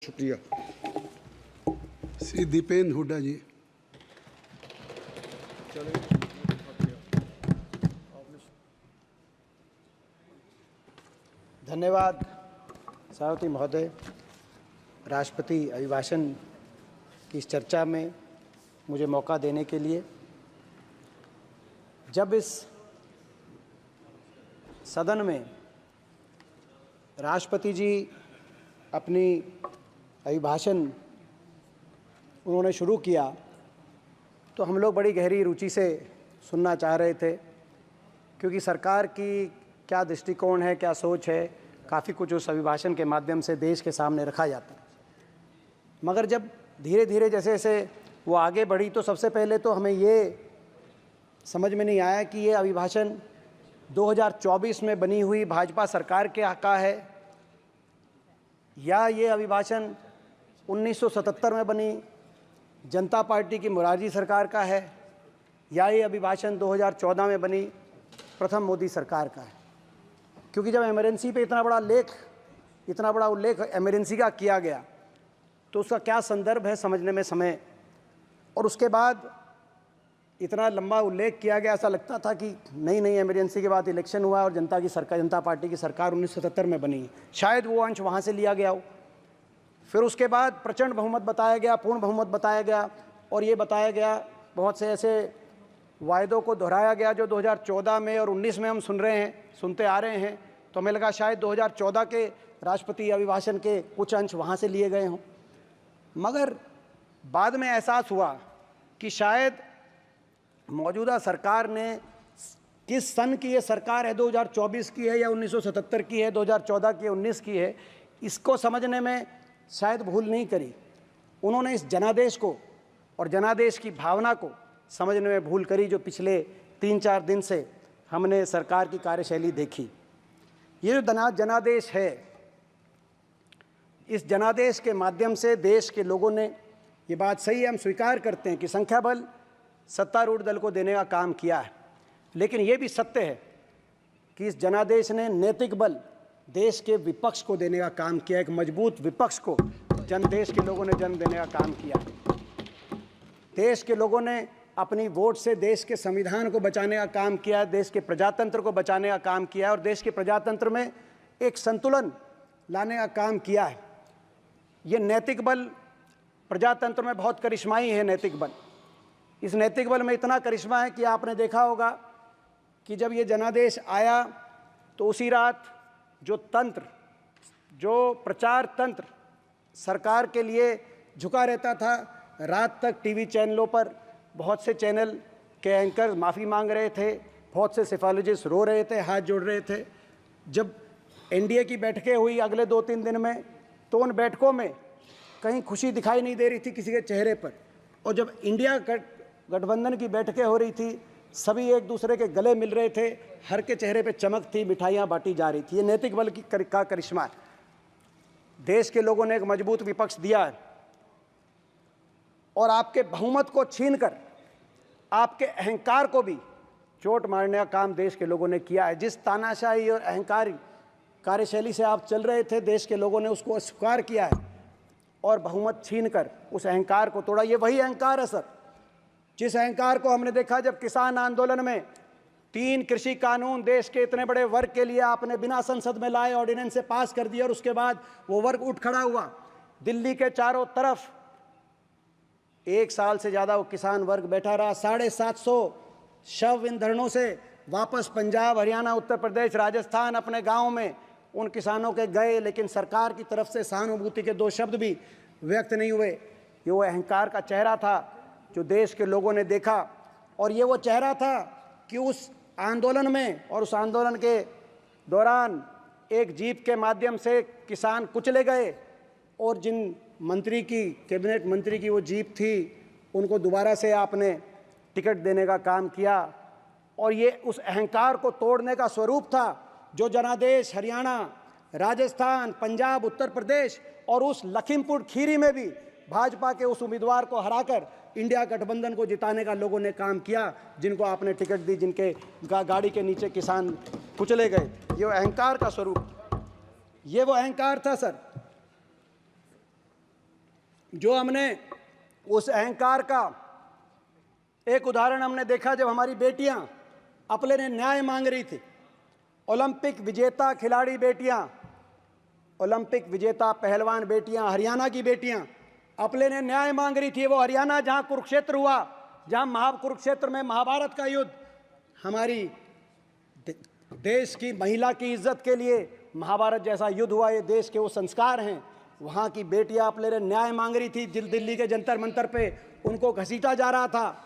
शुक्रिया। श्री दीपेंद्र हुड्डा जी। धन्यवाद सभापति महोदय। राष्ट्रपति अभिभाषण की इस चर्चा में मुझे मौका देने के लिए। जब इस सदन में राष्ट्रपति जी अपनी अभिभाषण उन्होंने शुरू किया तो हम लोग बड़ी गहरी रुचि से सुनना चाह रहे थे, क्योंकि सरकार की क्या दृष्टिकोण है, क्या सोच है, काफ़ी कुछ उस अभिभाषण के माध्यम से देश के सामने रखा जाता है। मगर जब धीरे धीरे जैसे जैसे वो आगे बढ़ी तो सबसे पहले तो हमें ये समझ में नहीं आया कि ये अभिभाषण 2024 में बनी हुई भाजपा सरकार के का है या ये अभिभाषण 1977 में बनी जनता पार्टी की मोरारजी सरकार का है या ये अभिभाषण 2014 में बनी प्रथम मोदी सरकार का है। क्योंकि जब इमरजेंसी पे इतना बड़ा उल्लेख इमरजेंसी का किया गया तो उसका क्या संदर्भ है समझने में समय, और उसके बाद इतना लंबा उल्लेख किया गया, ऐसा लगता था कि नहीं इमरजेंसी के बाद इलेक्शन हुआ और जनता पार्टी की सरकार 1977 में बनी, शायद वो अंश वहाँ से लिया गया हो। फिर उसके बाद प्रचंड बहुमत बताया गया, पूर्ण बहुमत बताया गया, और ये बताया गया, बहुत से ऐसे वायदों को दोहराया गया जो 2014 में और 19 में हम सुनते आ रहे हैं। तो हमें लगा शायद 2014 के राष्ट्रपति अभिभाषण के कुछ अंश वहाँ से लिए गए हों। मगर बाद में एहसास हुआ कि शायद मौजूदा सरकार ने किस सन की ये सरकार है, 2024 की है या 1977 की है, 2014 की, 19 की है, इसको समझने में शायद भूल नहीं करी। उन्होंने इस जनादेश को और जनादेश की भावना को समझने में भूल करी, जो पिछले 3-4 दिन से हमने सरकार की कार्यशैली देखी। ये जो जनादेश है, इस जनादेश के माध्यम से देश के लोगों ने, ये बात सही है, हम स्वीकार करते हैं कि संख्या बल सत्तारूढ़ दल को देने का काम किया है, लेकिन ये भी सत्य है कि इस जनादेश ने नैतिक बल देश के विपक्ष को देने का काम किया। एक मजबूत विपक्ष को देश के लोगों ने जन्म देने का काम किया। देश के लोगों ने अपनी वोट से देश के संविधान को बचाने का काम किया, देश के प्रजातंत्र को बचाने का काम किया और देश के प्रजातंत्र में एक संतुलन लाने का काम किया है। ये नैतिक बल प्रजातंत्र में बहुत करिश्माई है। नैतिक बल, इस नैतिक बल में इतना करिश्मा है कि आपने देखा होगा कि जब ये जनादेश आया तो उसी रात जो प्रचार तंत्र सरकार के लिए झुका रहता था, रात तक टीवी चैनलों पर बहुत से चैनल के एंकर माफ़ी मांग रहे थे, बहुत से सेफोलॉजिस्ट रो रहे थे, हाथ जोड़ रहे थे। जब एनडीए की बैठकें हुई अगले 2-3 दिन में, तो उन बैठकों में कहीं खुशी दिखाई नहीं दे रही थी किसी के चेहरे पर। और जब इंडिया गठबंधन की बैठकें हो रही थी, सभी एक दूसरे के गले मिल रहे थे, हर के चेहरे पे चमक थी, मिठाइयाँ बांटी जा रही थी। ये नैतिक बल का करिश्मा है। देश के लोगों ने एक मजबूत विपक्ष दिया है और आपके बहुमत को छीनकर आपके अहंकार को भी चोट मारने का काम देश के लोगों ने किया है। जिस तानाशाही और अहंकारी कार्यशैली से आप चल रहे थे, देश के लोगों ने उसको स्वीकार किया है और बहुमत छीनकर उस अहंकार को तोड़ा। ये वही अहंकार है सर, जिस अहंकार को हमने देखा जब किसान आंदोलन में 3 कृषि कानून देश के इतने बड़े वर्ग के लिए आपने बिना संसद में लाए ऑर्डिनेंस से पास कर दिया और उसके बाद वो वर्ग उठ खड़ा हुआ। दिल्ली के चारों तरफ 1 साल से ज़्यादा वो किसान वर्ग बैठा रहा। 750 शव इन धरनों से वापस पंजाब, हरियाणा, उत्तर प्रदेश, राजस्थान अपने गाँव में उन किसानों के गए, लेकिन सरकार की तरफ से सहानुभूति के 2 शब्द भी व्यक्त नहीं हुए। ये वो अहंकार का चेहरा था जो देश के लोगों ने देखा, और ये वो चेहरा था कि उस आंदोलन में और उस आंदोलन के दौरान एक जीप के माध्यम से किसान कुचले गए और जिन मंत्री की, कैबिनेट मंत्री की वो जीप थी, उनको दोबारा से आपने टिकट देने का काम किया। और ये उस अहंकार को तोड़ने का स्वरूप था जो जनादेश हरियाणा, राजस्थान, पंजाब, उत्तर प्रदेश और उस लखीमपुर खीरी में भी भाजपा के उस उम्मीदवार को हराकर इंडिया गठबंधन को जिताने का लोगों ने काम किया, जिनको आपने टिकट दी, जिनके गाड़ी के नीचे किसान कुचले गए। ये अहंकार का स्वरूप, ये वो अहंकार था सर। जो हमने उस अहंकार का एक उदाहरण हमने देखा जब हमारी बेटियां अपने ने न्याय मांग रही थी। ओलंपिक विजेता खिलाड़ी बेटियां, ओलंपिक विजेता पहलवान बेटियां, हरियाणा की बेटियां अपने ने न्याय मांग रही थी। वो हरियाणा जहां कुरुक्षेत्र हुआ, जहां कुरुक्षेत्र में महाभारत का युद्ध, हमारी देश की महिला की इज्जत के लिए महाभारत जैसा युद्ध हुआ, ये देश के वो संस्कार हैं। वहाँ की बेटियां अपने ने न्याय मांग रही थी। दिल्ली के जंतर मंतर पे उनको घसीटा जा रहा था।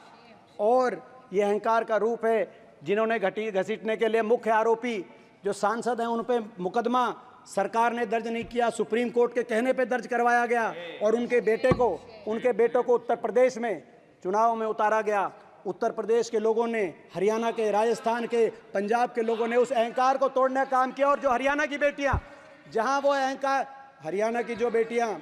और ये अहंकार का रूप है जिन्होंने घसीटने के लिए मुख्य आरोपी जो सांसद हैं उन पे मुकदमा सरकार ने दर्ज नहीं किया, सुप्रीम कोर्ट के कहने पे दर्ज करवाया गया और उनके बेटों को उत्तर प्रदेश में चुनाव में उतारा गया। उत्तर प्रदेश के लोगों ने, हरियाणा के, राजस्थान के, पंजाब के लोगों ने उस अहंकार को तोड़ने का काम किया। और जो हरियाणा की बेटियां, जहां वो अहंकार, हरियाणा की जो बेटियां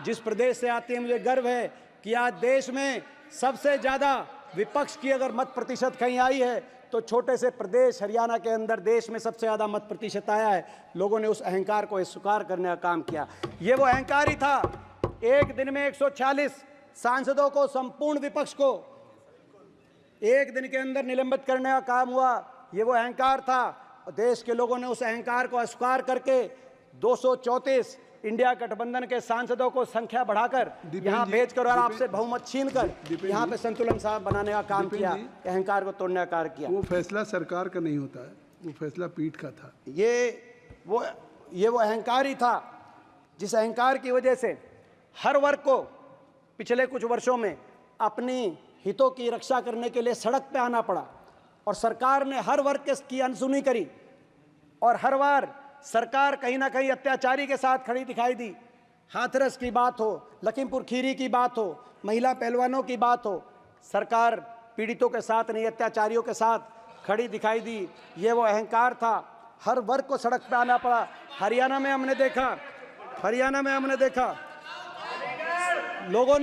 जिस प्रदेश से आती हैं, मुझे गर्व है कि आज देश में सबसे ज़्यादा विपक्ष की अगर मत प्रतिशत कहीं आई है तो छोटे से प्रदेश हरियाणा के अंदर देश में सबसे ज़्यादा मत प्रतिशत आया है। लोगों ने उस अहंकार को स्वीकार करने का काम किया। ये वो अहंकार ही था। एक दिन में 146 सांसदों को, संपूर्ण विपक्ष को एक दिन के अंदर निलंबित करने का काम हुआ। ये वो अहंकार था। देश के लोगों ने उस अहंकार को अस्वीकार करके 234 इंडिया गठबंधन के सांसदों को संख्या बढ़ाकर यहाँ भेजकर और आपसे बहुमत छीनकर यहाँ पे संतुलन साहब बनाने का काम किया, अहंकार को तोड़ने का कार्य किया। वो फैसला सरकार का नहीं होता है, वो फैसला पीठ का था। ये वो अहंकार ही था जिस अहंकार की वजह से हर वर्ग को पिछले कुछ वर्षों में अपनी हितों की रक्षा करने के लिए सड़क पे आना पड़ा। और सरकार ने हर वर्ग की अनसुनी करी और हर बार सरकार कहीं ना कहीं अत्याचारी के साथ खड़ी दिखाई दी। हाथरस की बात हो, लखीमपुर खीरी की बात हो, महिला पहलवानों की बात हो, सरकार पीड़ितों के साथ नहीं, अत्याचारियों के साथ खड़ी दिखाई दी। ये वो अहंकार था। हर वर्ग को सड़क पे आना पड़ा। हरियाणा में हमने देखा लोगों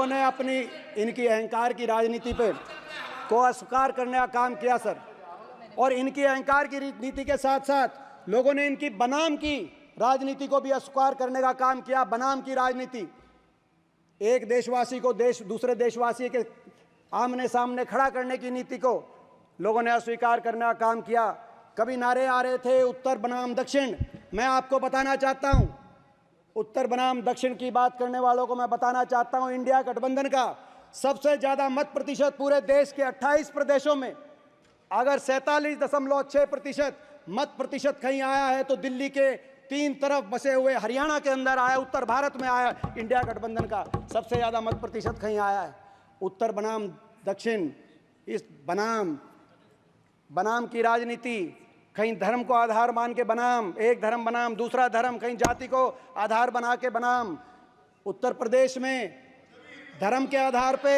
ने अपनी इनकी अहंकार की राजनीति पे को अस्वीकार करने का काम किया सर। और इनकी अहंकार की नीति के साथ साथ लोगों ने इनकी बनाम की राजनीति को भी अस्वीकार करने का काम किया। बनाम की राजनीति, एक देशवासी को दूसरे देशवासी के आमने सामने खड़ा करने की नीति को लोगों ने अस्वीकार करने का काम किया। कभी नारे आ रहे थे उत्तर बनाम दक्षिण। मैं आपको बताना चाहता हूं, उत्तर बनाम दक्षिण की बात करने वालों को मैं बताना चाहता हूं, इंडिया गठबंधन का सबसे ज्यादा मत प्रतिशत पूरे देश के 28 प्रदेशों में अगर 47.6% मत प्रतिशत कहीं आया है तो दिल्ली के 3 तरफ बसे हुए हरियाणा के अंदर आया, उत्तर भारत में आया। इंडिया गठबंधन का सबसे ज्यादा मत प्रतिशत कहीं आया है। उत्तर बनाम दक्षिण, इस बनाम की राजनीति, कहीं धर्म को आधार मान के बनाम, एक धर्म बनाम दूसरा धर्म, कहीं जाति को आधार बना के बनाम। उत्तर प्रदेश में धर्म के आधार पे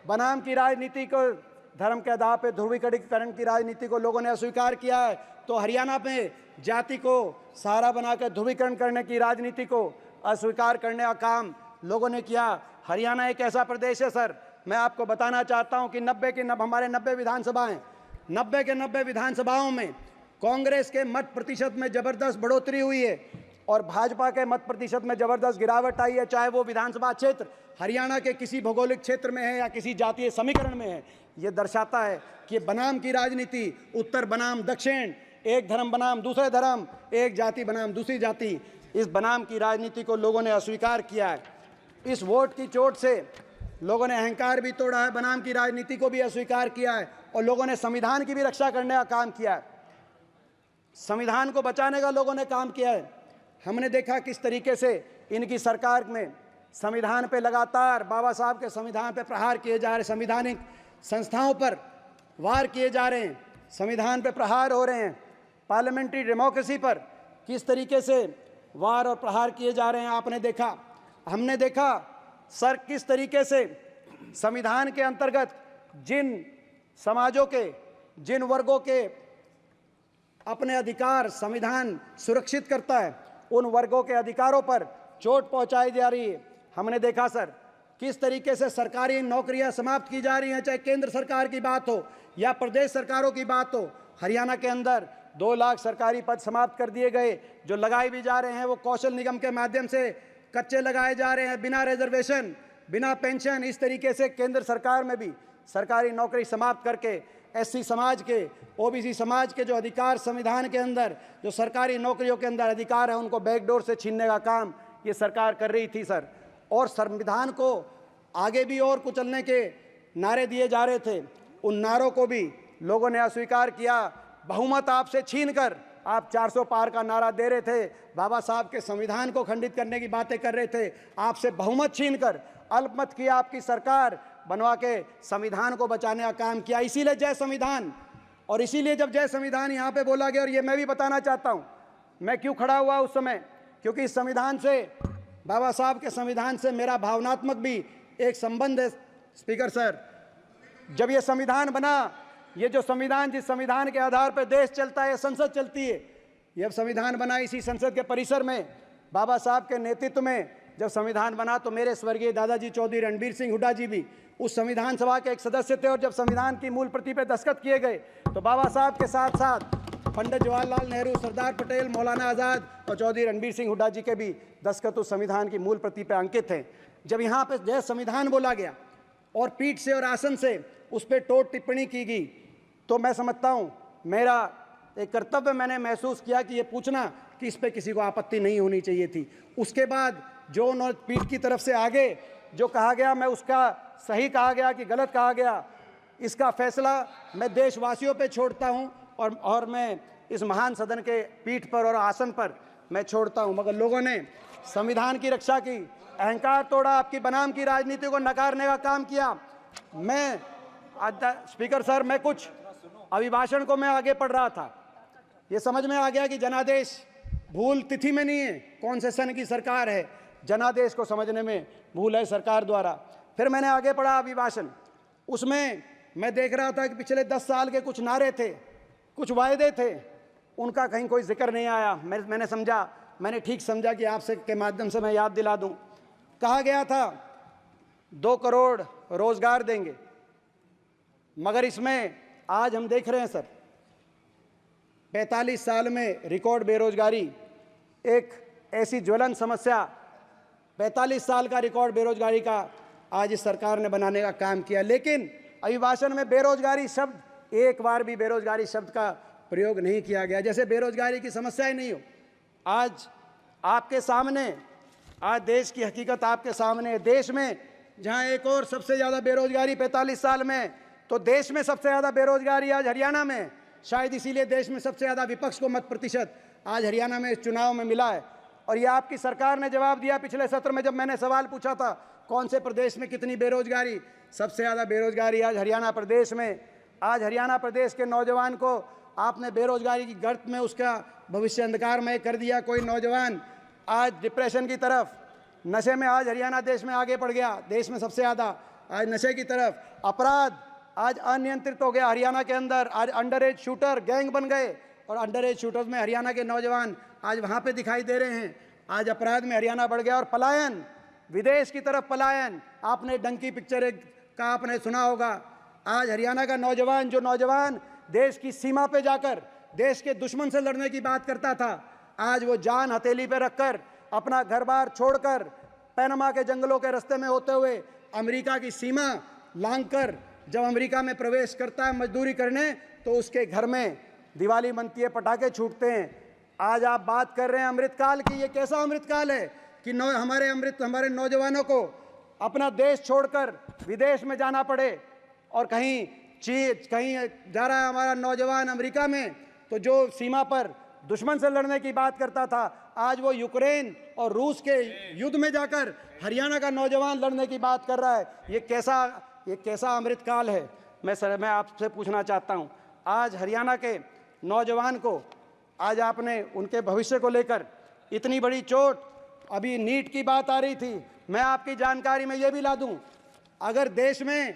बनाम की राजनीति को, धर्म के आधार पे ध्रुवीकरण की राजनीति को लोगों ने अस्वीकार किया है। तो हरियाणा में जाति को सहारा बनाकर ध्रुवीकरण करने की राजनीति को अस्वीकार करने का काम लोगों ने किया। हरियाणा एक ऐसा प्रदेश है सर, मैं आपको बताना चाहता हूं कि हमारे 90 विधानसभाएं, 90 के 90 विधानसभाओं में कांग्रेस के मत प्रतिशत में जबरदस्त बढ़ोतरी हुई है और भाजपा के मत प्रतिशत में जबरदस्त गिरावट आई है। चाहे वो विधानसभा क्षेत्र हरियाणा के किसी भौगोलिक क्षेत्र में है या किसी जातीय समीकरण में है। ये दर्शाता है कि बनाम की राजनीति, उत्तर बनाम दक्षिण, एक धर्म बनाम दूसरे धर्म, एक जाति बनाम दूसरी जाति, इस बनाम की राजनीति को लोगों ने अस्वीकार किया है। इस वोट की चोट से लोगों ने अहंकार भी तोड़ा है, बनाम की राजनीति को भी अस्वीकार किया है और लोगों ने संविधान की भी रक्षा करने का काम किया है। संविधान को बचाने का लोगों ने काम किया है। हमने देखा किस तरीके से इनकी सरकार में संविधान पे लगातार बाबा साहब के संविधान पे प्रहार किए जा रहे, संवैधानिक संस्थाओं पर वार किए जा रहे हैं, संविधान पे प्रहार हो रहे हैं, पार्लियामेंट्री डेमोक्रेसी पर किस तरीके से वार और प्रहार किए जा रहे हैं। आपने देखा, हमने देखा सर किस तरीके से संविधान के अंतर्गत जिन समाजों के, जिन वर्गों के अपने अधिकार संविधान सुरक्षित करता है, उन वर्गों के अधिकारों पर चोट पहुंचाई जा रही है। हमने देखा सर किस तरीके से सरकारी नौकरियां समाप्त की जा रही हैं, चाहे केंद्र सरकार की बात हो या प्रदेश सरकारों की बात हो। हरियाणा के अंदर 2 लाख सरकारी पद समाप्त कर दिए गए। जो लगाए भी जा रहे हैं वो कौशल निगम के माध्यम से कच्चे लगाए जा रहे हैं, बिना रिजर्वेशन, बिना पेंशन। इस तरीके से केंद्र सरकार में भी सरकारी नौकरी समाप्त करके एससी समाज के, ओबीसी समाज के जो अधिकार संविधान के अंदर, जो सरकारी नौकरियों के अंदर अधिकार है, उनको बैकडोर से छीनने का काम ये सरकार कर रही थी सर। और संविधान को आगे भी और कुचलने के नारे दिए जा रहे थे, उन नारों को भी लोगों ने अस्वीकार किया। बहुमत आपसे छीनकर आप 400 पार का नारा दे रहे थे, बाबा साहब के संविधान को खंडित करने की बातें कर रहे थे, आपसे बहुमत छीनकर अल्पमत की आपकी सरकार बनवा के संविधान को बचाने का काम किया। इसीलिए जय संविधान, और इसीलिए जब जय संविधान यहाँ पे बोला गया, और ये मैं भी बताना चाहता हूँ मैं क्यों खड़ा हुआ उस समय, क्योंकि इस संविधान से, बाबा साहब के संविधान से मेरा भावनात्मक भी एक संबंध है। स्पीकर सर, जब ये संविधान बना, ये जो संविधान, जिस संविधान के आधार पर देश चलता है, संसद चलती है, जब संविधान बना इसी संसद के परिसर में बाबा साहब के नेतृत्व में जब संविधान बना, तो मेरे स्वर्गीय दादाजी चौधरी रणबीर सिंह हुड्डा जी भी उस संविधान सभा के एक सदस्य थे। और जब संविधान की मूल प्रति पे दस्तखत किए गए, तो बाबा साहब के साथ साथ पंडित जवाहरलाल नेहरू, सरदार पटेल, मौलाना आज़ाद और चौधरी रणबीर सिंह हुड्डा जी के भी दस्तखत उस संविधान की मूल प्रति पे अंकित हैं। जब यहाँ पे जय संविधान बोला गया और पीठ से और आसन से उस पर टोट टिप्पणी की गई, तो मैं समझता हूँ मेरा एक कर्तव्य मैंने महसूस किया कि ये पूछना कि इस पर किसी को आपत्ति नहीं होनी चाहिए थी। उसके बाद जो पीठ की तरफ से आगे जो कहा गया, मैं उसका सही कहा गया कि गलत कहा गया, इसका फैसला मैं देशवासियों पे छोड़ता हूं, और मैं इस महान सदन के पीठ पर और आसन पर मैं छोड़ता हूं। मगर लोगों ने संविधान की रक्षा की, अहंकार तोड़ा, आपकी बनाम की राजनीति को नकारने का काम किया। मैं स्पीकर सर, मैं कुछ अभिभाषण को मैं आगे पढ़ रहा था, ये समझ में आ गया कि जनादेश भूल तिथि में नहीं है, कौन से सन की सरकार है, जनादेश को समझने में भूल है सरकार द्वारा। फिर मैंने आगे पढ़ा अभिभाषण, उसमें मैं देख रहा था कि पिछले 10 साल के कुछ नारे थे, कुछ वायदे थे, उनका कहीं कोई जिक्र नहीं आया। मैंने ठीक समझा कि आपसे के माध्यम से मैं याद दिला दूं। कहा गया था 2 करोड़ रोजगार देंगे, मगर इसमें आज हम देख रहे हैं सर, 45 साल में रिकॉर्ड बेरोजगारी, एक ऐसी ज्वलन समस्या, 45 साल का रिकॉर्ड बेरोजगारी का आज इस सरकार ने बनाने का काम किया। लेकिन अभिभाषण में बेरोजगारी शब्द, एक बार भी बेरोजगारी शब्द का प्रयोग नहीं किया गया, जैसे बेरोजगारी की समस्या ही नहीं हो। आज आपके सामने, आज देश की हकीकत आपके सामने है। देश में जहां एक और सबसे ज़्यादा बेरोजगारी 45 साल में, तो देश में सबसे ज़्यादा बेरोजगारी आज हरियाणा में। शायद इसीलिए देश में सबसे ज़्यादा विपक्ष को मत प्रतिशत आज हरियाणा में इस चुनाव में मिला है। और ये आपकी सरकार ने जवाब दिया। पिछले सत्र में जब मैंने सवाल पूछा था कौन से प्रदेश में कितनी बेरोजगारी, सबसे ज़्यादा बेरोजगारी आज हरियाणा प्रदेश में। आज हरियाणा प्रदेश के नौजवान को आपने बेरोजगारी की गर्त में उसका भविष्य अंधकारमय कर दिया। कोई नौजवान आज डिप्रेशन की तरफ, नशे में आज हरियाणा देश में आगे बढ़ गया, देश में सबसे ज़्यादा आज नशे की तरफ। अपराध आज अनियंत्रित हो गया हरियाणा के अंदर। आज अंडर एज शूटर गैंग बन गए, और अंडर एज शूटर्स में हरियाणा के नौजवान आज वहाँ पे दिखाई दे रहे हैं। आज अपराध में हरियाणा बढ़ गया। और पलायन, विदेश की तरफ पलायन, आपने डंकी पिक्चर का आपने सुना होगा। आज हरियाणा का नौजवान, जो नौजवान देश की सीमा पे जाकर देश के दुश्मन से लड़ने की बात करता था, आज वो जान हथेली पे रखकर अपना घर बार छोड़कर पैनमा के जंगलों के रास्ते में होते हुए अमेरिका की सीमा लांघकर जब अमेरिका में प्रवेश करता है मजदूरी करने, तो उसके घर में दिवाली मनती है, पटाखे छूटते हैं। आज आप बात कर रहे हैं अमृतकाल की। ये कैसा अमृतकाल है कि हमारे नौजवानों को अपना देश छोड़कर विदेश में जाना पड़े, और कहीं जा रहा है हमारा नौजवान अमेरिका में, तो जो सीमा पर दुश्मन से लड़ने की बात करता था, आज वो यूक्रेन और रूस के युद्ध में जाकर हरियाणा का नौजवान लड़ने की बात कर रहा है। ये कैसा अमृतकाल है। मैं आपसे पूछना चाहता हूँ, आज हरियाणा के नौजवान को आज आपने उनके भविष्य को लेकर इतनी बड़ी चोट, अभी नीट की बात आ रही थी, मैं आपकी जानकारी में ये भी ला दूं, अगर देश में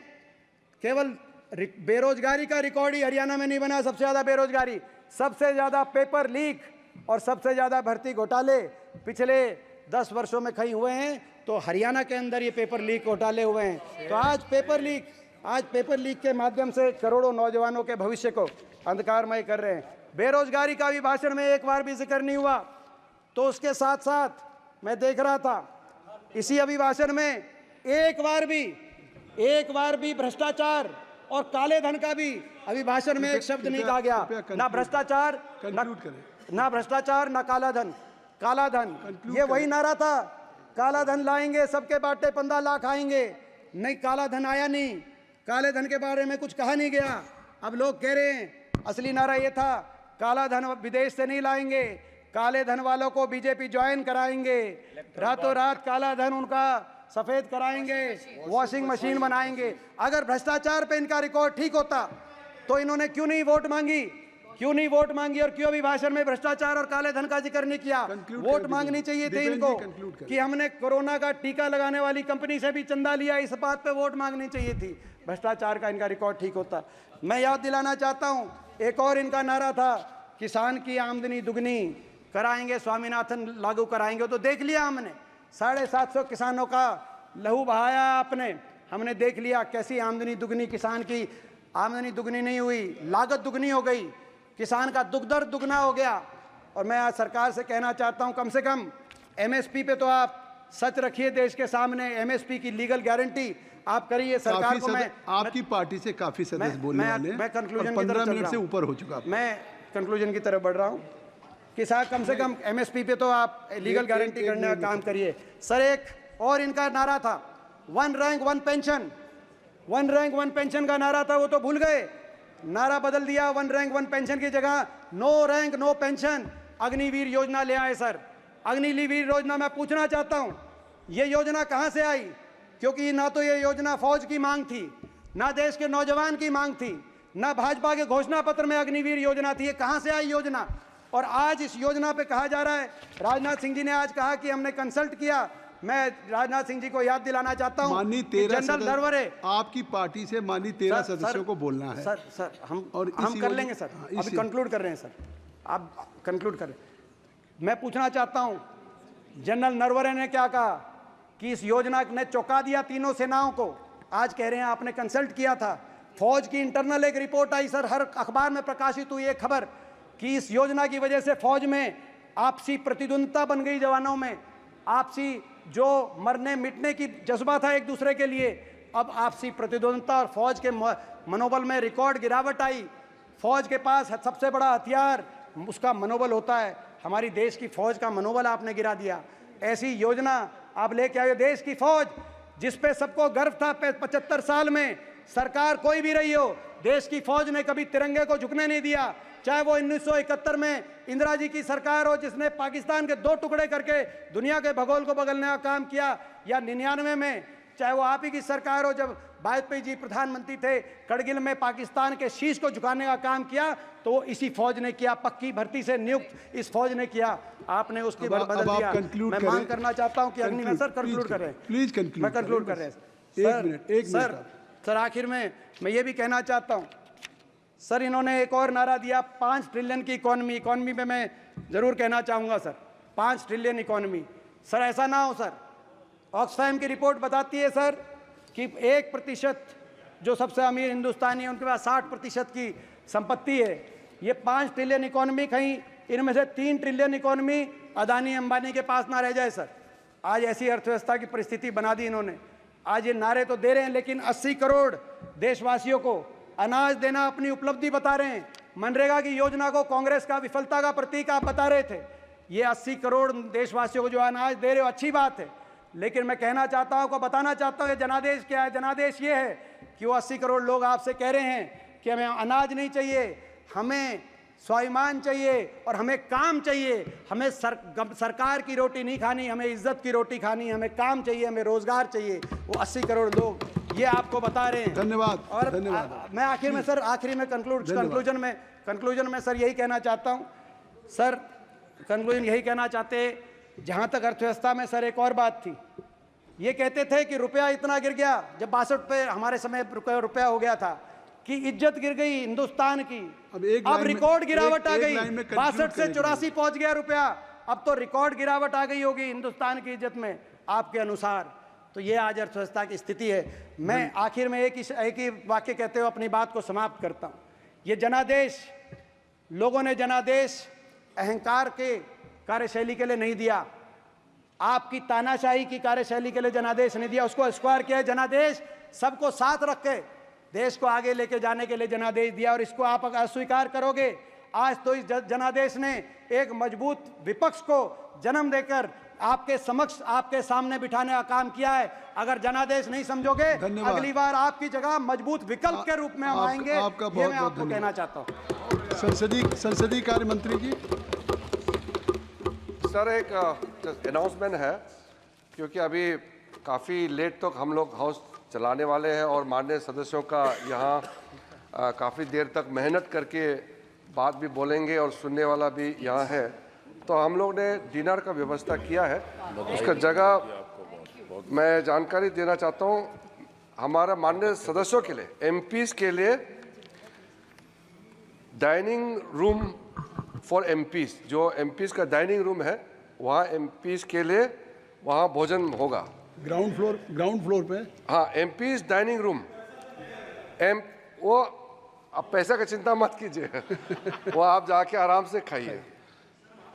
केवल बेरोजगारी का रिकॉर्ड ही हरियाणा में नहीं बना, सबसे ज़्यादा बेरोजगारी, सबसे ज़्यादा पेपर लीक और सबसे ज़्यादा भर्ती घोटाले पिछले 10 वर्षों में कहीं हुए हैं, तो हरियाणा के अंदर ये पेपर लीक घोटाले हुए हैं। तो आज पेपर लीक के माध्यम से करोड़ों नौजवानों के भविष्य को अंधकारमय कर रहे हैं। बेरोजगारी का भी भाषण में एक बार भी जिक्र नहीं हुआ। तो उसके साथ साथ मैं देख रहा था इसी अभिभाषण में एक बार भी भ्रष्टाचार और काले धन का भी अभिभाषण में एक शब्द नहीं कहा गया। ना भ्रष्टाचार, ना भ्रष्टाचार, ना काला धन। काला धन ये वही नारा था, काला धन लाएंगे, सबके बाटे 15 लाख आएंगे। नहीं, काला धन आया नहीं, काले धन के बारे में कुछ कहा नहीं गया। अब लोग कह रहे हैं असली नारा ये था, काला धन विदेश से नहीं लाएंगे, काले धन वालों को बीजेपी ज्वाइन कराएंगे, रातों रात काला धन उनका सफेद कराएंगे, वॉशिंग मशीन बनाएंगे। अगर भ्रष्टाचार पे इनका रिकॉर्ड ठीक होता तो इन्होंने क्यों नहीं वोट मांगी और क्यों भी भाषण में भ्रष्टाचार और काले धन का जिक्र नहीं किया? वोट मांगनी चाहिए थी इनको कि हमने कोरोना का टीका लगाने वाली कंपनी से भी चंदा लिया, इस बात पे वोट मांगनी चाहिए थी। भ्रष्टाचार का इनका रिकॉर्ड ठीक होता। मैं याद दिलाना चाहता हूं, एक और इनका नारा था, किसान की आमदनी दुगनी कराएंगे, स्वामीनाथन लागू कराएंगे। तो देख लिया हमने, 750 किसानों का लहू बहाया आपने, हमने देख लिया कैसी आमदनी दुगनी। किसान की आमदनी दुगनी नहीं हुई, लागत दुगनी हो गई, किसान का दुख दर्द दुगना हो गया। और मैं आज सरकार से कहना चाहता हूं, कम से कम एमएसपी पे तो आप सच रखिए देश के सामने, एमएसपी की लीगल गारंटी आप करिए। सरकार को मैं आपकी पार्टी से काफी सदस्य बोलने वाले हैं, मैं कंक्लूजन की तरफ 15 मिनट से ऊपर हो चुका, मैं कंक्लूजन की तरफ बढ़ रहा हूं कि साहब कम से कम एमएसपी पे तो आप लीगल गारंटी करने का काम करिए। सर एक और इनका नारा था, 1 रैंक 1 पेंशन। 1 रैंक 1 पेंशन का नारा था, वो तो भूल गए, नारा बदल दिया। 1 रैंक 1 पेंशन की जगह no rank no pension. Agniveer योजना ले आए सर। अग्निवीर योजना मैं पूछना चाहता हूं, ये योजना कहां से आई? क्योंकि ना तो ये योजना फौज की मांग थी, ना देश के नौजवान की मांग थी, ना भाजपा के घोषणा पत्र में अग्निवीर योजना थी। ये कहां से आई योजना? और आज इस योजना पे कहा जा रहा है, राजनाथ सिंह जी ने आज कहा कि हमने कंसल्ट किया। मैं राजनाथ सिंह जी को याद दिलाना चाहता हूं, जनरल नरवरे, आपकी पार्टी से माननीय 13 सदस्यों को बोलना है। सर हम कर लेंगे सर, अभी कंक्लूड कर रहे हैं सर, आप कंक्लूड करें। मैं पूछना चाहता हूं, जनरल नरवरे ने क्या कहा कि इस योजना ने चौंका दिया तीनों सेनाओं को। आज कह रहे हैं आपने कंसल्ट किया था। फौज की इंटरनल एक रिपोर्ट आई सर, हर अखबार में प्रकाशित हुई एक खबर कि इस योजना की वजह से फौज में आपसी प्रतिद्वंदता बन गई, जवानों में आपसी जो मरने मिटने की जज्बा था एक दूसरे के लिए, अब आपसी प्रतिद्वंदता और फौज के मनोबल में रिकॉर्ड गिरावट आई। फौज के पास सबसे बड़ा हथियार उसका मनोबल होता है। हमारी देश की फौज का मनोबल आपने गिरा दिया। ऐसी योजना आप लेके आए, देश की फौज जिस पे सबको गर्व था 75 साल में, सरकार कोई भी रही हो, देश की फौज ने कभी तिरंगे को झुकने नहीं दिया। चाहे वो 1971 में इंदिरा जी की सरकार हो जिसने पाकिस्तान के 2 टुकड़े करके दुनिया के भूगोल को बदलने का काम किया, या 99 में चाहे वो आप ही की सरकार हो जब वाजपेयी जी प्रधानमंत्री थे, करगिल में पाकिस्तान के शीश को झुकाने का काम किया, तो वो इसी फौज ने किया, पक्की भर्ती से नियुक्त इस फौज ने किया। आपने उसकी बदल दिया। मैं मांग करना चाहता हूं कि अग्नि में सर कंक्लूड करें, प्लीज कंक्लूड। मैं कंक्लूड कर रहे हैं सर। आखिर में मैं ये भी कहना चाहता हूं सर, इन्होंने एक और नारा दिया, 5 ट्रिलियन की इकोनॉमी पे मैं जरूर कहना चाहूंगा सर, 5 ट्रिलियन इकोनॉमी। सर ऐसा ना हो सर, ऑक्सफैम की रिपोर्ट बताती है सर कि 1% जो सबसे अमीर हिंदुस्तानी है उनके पास 60% की संपत्ति है। ये 5 ट्रिलियन इकोनॉमी, कहीं इनमें से 3 ट्रिलियन इकोनॉमी अदानी अंबानी के पास ना रह जाए सर। आज ऐसी अर्थव्यवस्था की परिस्थिति बना दी इन्होंने। आज ये नारे तो दे रहे हैं, लेकिन 80 करोड़ देशवासियों को अनाज देना अपनी उपलब्धि बता रहे हैं। मनरेगा की योजना को कांग्रेस का विफलता का प्रतीक आप बता रहे थे। ये 80 करोड़ देशवासियों को जो अनाज दे रहे हो, अच्छी बात है, लेकिन मैं कहना चाहता हूं, को बताना चाहता हूं, ये जनादेश क्या है। जनादेश ये है कि वो 80 करोड़ लोग आपसे कह रहे हैं कि हमें अनाज नहीं चाहिए, हमें स्वाभिमान चाहिए और हमें काम चाहिए। हमें सरकार की रोटी नहीं खानी, हमें इज्जत की रोटी खानी, हमें काम चाहिए, हमें रोजगार चाहिए। वो 80 करोड़ लोग ये आपको बता रहे हैं। धन्यवाद। और धन्यवाद। मैं आखिर में सर, आखिरी में कंक्लूजन में सर यही कहना चाहता हूं सर, कंक्लूजन यही कहना चाहते, जहां तक अर्थव्यवस्था में सर एक और बात थी, ये कहते थे कि रुपया इतना गिर गया, जब 62 पे हमारे समय रुपया हो गया था, कि इज्जत गिर गई हिंदुस्तान की। अब रिकॉर्ड गिरावट आ गई, 62 से 84 पहुंच गया रुपया, अब तो रिकॉर्ड गिरावट आ गई होगी हिंदुस्तान की इज्जत में आपके अनुसार। तो ये आज अर्थव्यवस्था की स्थिति है। मैं आखिर में एक ही वाक्य कहते हुए अपनी बात को समाप्त करता हूं। ये जनादेश लोगों ने जनादेश अहंकार के कार्यशैली के लिए नहीं दिया, आपकी तानाशाही की कार्यशैली के लिए जनादेश नहीं दिया, उसको स्क्वायर किया। जनादेश सबको साथ रख के देश को आगे लेके जाने के लिए जनादेश दिया, और इसको आप अगर अस्वीकार करोगे, आज तो इस जनादेश ने एक मजबूत विपक्ष को जन्म देकर आपके समक्ष, आपके सामने बिठाने का काम किया है। अगर जनादेश नहीं समझोगे, अगली बार आपकी जगह मजबूत विकल्प के रूप में हम आएंगे। ये मैं आपको कहना चाहता हूँ। संसदीय कार्य मंत्री जी। सर, एक अनाउंसमेंट है, क्योंकि अभी काफ़ी लेट तक हम लोग हाउस चलाने वाले हैं और माननीय सदस्यों का यहाँ काफ़ी देर तक मेहनत करके बात भी बोलेंगे और सुनने वाला भी यहाँ है, तो हम लोग ने डिनर का व्यवस्था किया है। उसका जगह मैं जानकारी देना चाहता हूँ, हमारा माननीय सदस्यों के लिए, एमपीज़ के लिए डाइनिंग रूम फॉर एमपीज़, जो एमपीज़ का डाइनिंग रूम है, वहाँ एमपीज़ के लिए वहाँ भोजन होगा। ग्राउंड फ्लोर पे। हाँ, एमपीज़ डाइनिंग रूम। वो आप पैसा का चिंता मत कीजिए वो आप जाके आराम से खाइए।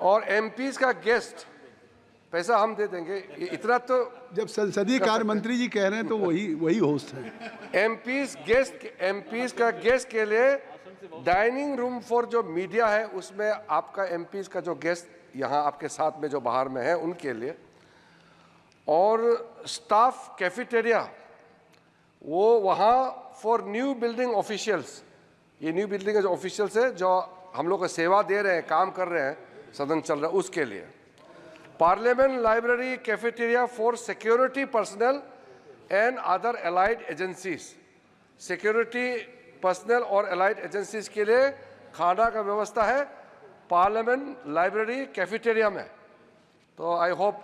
और एमपीज़ का गेस्ट पैसा हम दे देंगे, इतना तो जब संसदीय कार्य मंत्री जी कह रहे हैं तो वही होस्ट है। एमपीज़ का गेस्ट के लिए डाइनिंग रूम फॉर जो मीडिया है, उसमें आपका एमपीज़ का जो गेस्ट यहाँ आपके साथ में जो बाहर में है उनके लिए, और स्टाफ कैफेटेरिया वो वहाँ फॉर न्यू बिल्डिंग ऑफिशियल्स, ये न्यू बिल्डिंग के जो ऑफिशियल्स है जो हम लोग को सेवा दे रहे हैं, काम कर रहे हैं, सदन चल रहा है, उसके लिए। Parliament library cafeteria for security personal and other allied agencies, security personal और एलाइड एजेंसीज के लिए खाना का व्यवस्था है पार्लियामेंट लाइब्रेरी कैफेटेरिया में। तो I hope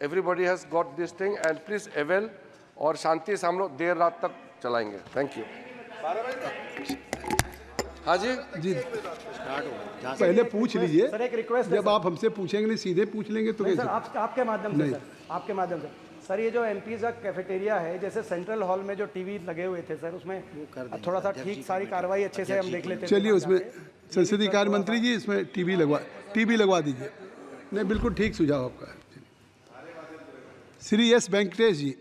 everybody has got this thing and please avail, और शांति से हम लोग देर रात तक चलाएंगे। Thank you. हाँ जी पहले पूछ लीजिए सर, एक रिक्वेस्ट जब आप हमसे पूछेंगे नहीं, सीधे पूछ लेंगे तो कैसे? आपके माध्यम से सर, आपके माध्यम से सर, ये जो एमपीज़ का कैफेटेरिया है, जैसे सेंट्रल हॉल में जो टीवी लगे हुए थे सर, उसमें थोड़ा सा ठीक सारी कार्रवाई अच्छे से हम देख लेते हैं। चलिए, उसमें संसदीय कार्य मंत्री जी इसमें टीवी लगवा दीजिए। नहीं, बिल्कुल ठीक सुझाव आपका। श्री एस वेंकटेश जी।